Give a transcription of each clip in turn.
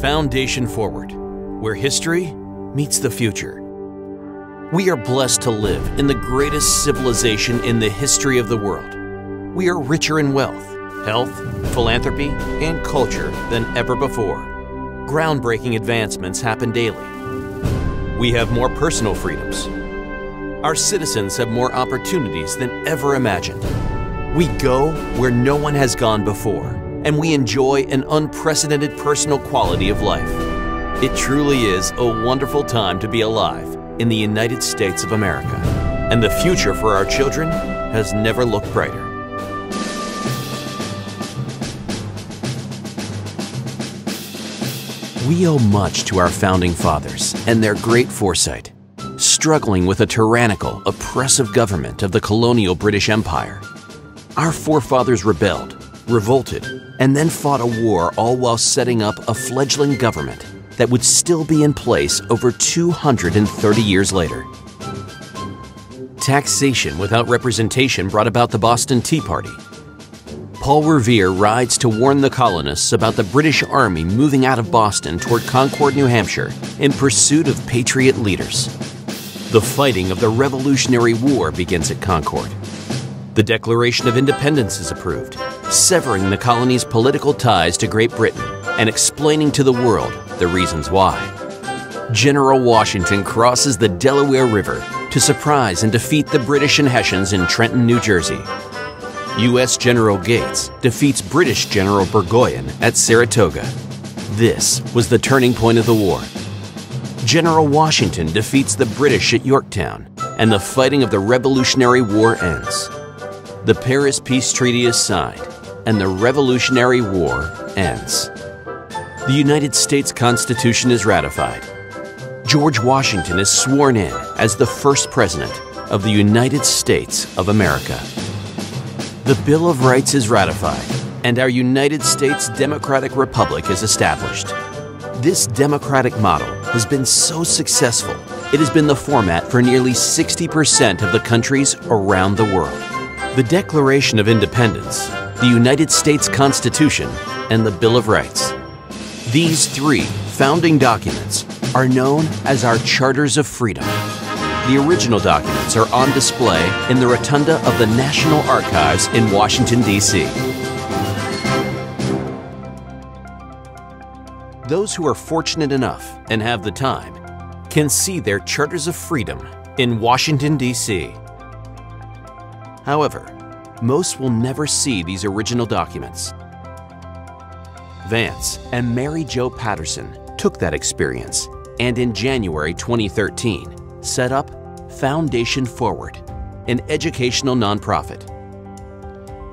Foundation Forward, where history meets the future. We are blessed to live in the greatest civilization in the history of the world. We are richer in wealth, health, philanthropy, and culture than ever before. Groundbreaking advancements happen daily. We have more personal freedoms. Our citizens have more opportunities than ever imagined. We go where no one has gone before, and we enjoy an unprecedented personal quality of life. It truly is a wonderful time to be alive in the United States of America, and the future for our children has never looked brighter. We owe much to our founding fathers and their great foresight. Struggling with a tyrannical, oppressive government of the colonial British Empire, our forefathers rebelled, revolted, and then fought a war, all while setting up a fledgling government that would still be in place over 230 years later. Taxation without representation brought about the Boston Tea Party. Paul Revere rides to warn the colonists about the British Army moving out of Boston toward Concord, New Hampshire, in pursuit of patriot leaders. The fighting of the Revolutionary War begins at Concord. The Declaration of Independence is approved, severing the colony's political ties to Great Britain and explaining to the world the reasons why. General Washington crosses the Delaware River to surprise and defeat the British and Hessians in Trenton, New Jersey. U.S. General Gates defeats British General Burgoyne at Saratoga. This was the turning point of the war. General Washington defeats the British at Yorktown, and the fighting of the Revolutionary War ends. The Paris Peace Treaty is signed, and the Revolutionary War ends. The United States Constitution is ratified. George Washington is sworn in as the first president of the United States of America. The Bill of Rights is ratified, and our United States Democratic Republic is established. This democratic model has been so successful, it has been the format for nearly 60% of the countries around the world. The Declaration of Independence, the United States Constitution, and the Bill of Rights. These three founding documents are known as our Charters of Freedom. The original documents are on display in the Rotunda of the National Archives in Washington, D.C. Those who are fortunate enough and have the time can see their Charters of Freedom in Washington, D.C. However, most will never see these original documents. Vance and Mary Jo Patterson took that experience and in January 2013 set up Foundation Forward, an educational nonprofit.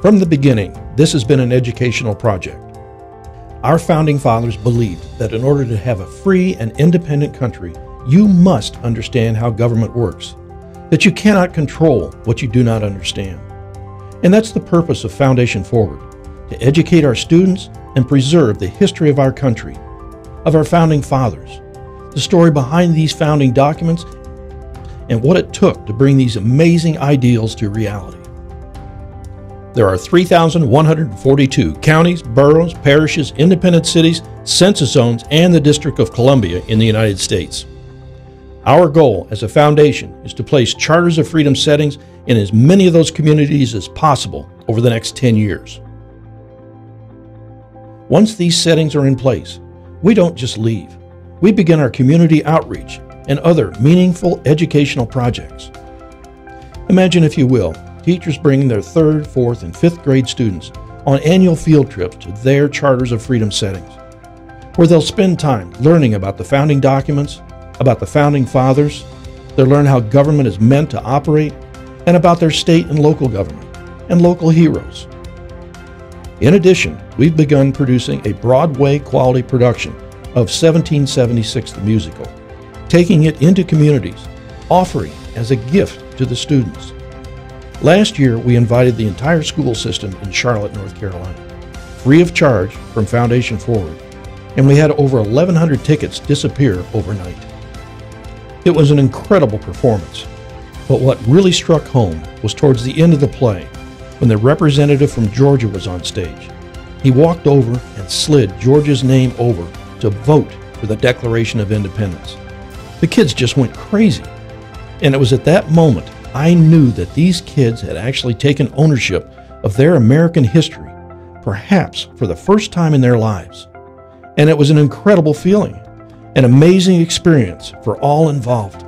From the beginning, this has been an educational project. Our founding fathers believed that in order to have a free and independent country, you must understand how government works, that you cannot control what you do not understand. And that's the purpose of Foundation Forward, to educate our students and preserve the history of our country, of our founding fathers, the story behind these founding documents, and what it took to bring these amazing ideals to reality. There are 3,142 counties, boroughs, parishes, independent cities, census zones, and the District of Columbia in the United States. Our goal as a foundation is to place Charters of Freedom settings in as many of those communities as possible over the next 10 years. Once these settings are in place, we don't just leave. We begin our community outreach and other meaningful educational projects. Imagine, if you will, teachers bringing their 3rd, 4th, and 5th grade students on annual field trips to their Charters of Freedom settings, where they'll spend time learning about the founding documents, about the founding fathers. They'll learn how government is meant to operate, and about their state and local government and local heroes. In addition, we've begun producing a Broadway quality production of 1776 the musical, taking it into communities, offering as a gift to the students. Last year, we invited the entire school system in Charlotte, North Carolina, free of charge from Foundation Forward, and we had over 1,100 tickets disappear overnight. It was an incredible performance, but what really struck home was towards the end of the play, when the representative from Georgia was on stage. He walked over and slid Georgia's name over to to vote for the Declaration of Independence. The kids just went crazy. And it was at that moment I knew that these kids had actually taken ownership of their American history, perhaps for the first time in their lives. And it was an incredible feeling, an amazing experience for all involved.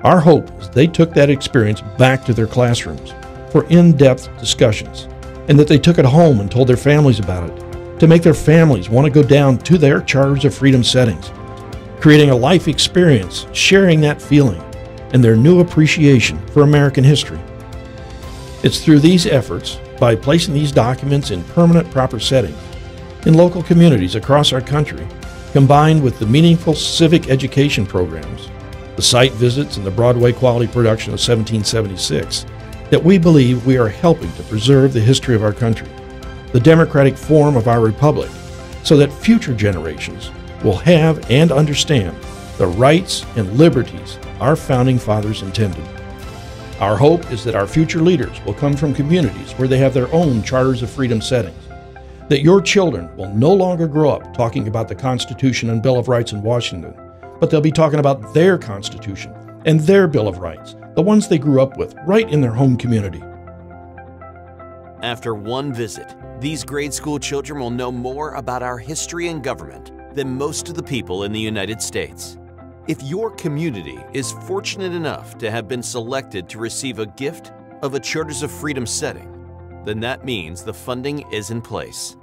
Our hope is they took that experience back to their classrooms for in-depth discussions, and that they took it home and told their families about it, to make their families want to go down to their Charters of Freedom settings, creating a life experience, sharing that feeling, and their new appreciation for American history. It's through these efforts, by placing these documents in permanent proper settings, in local communities across our country, combined with the meaningful civic education programs, the site visits, and the Broadway quality production of 1776, that we believe we are helping to preserve the history of our country, the democratic form of our republic, so that future generations will have and understand the rights and liberties our founding fathers intended. Our hope is that our future leaders will come from communities where they have their own Charters of Freedom settings, that your children will no longer grow up talking about the Constitution and Bill of Rights in Washington, but they'll be talking about their Constitution and their Bill of Rights, the ones they grew up with right in their home community. After one visit, these grade school children will know more about our history and government than most of the people in the United States. If your community is fortunate enough to have been selected to receive a gift of a Charters of Freedom setting, then that means the funding is in place.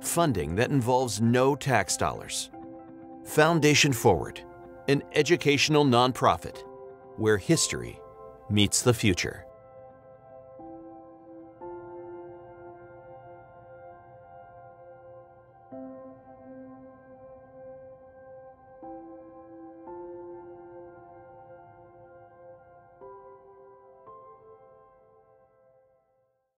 Funding that involves no tax dollars. Foundation Forward, an educational nonprofit where history meets the future.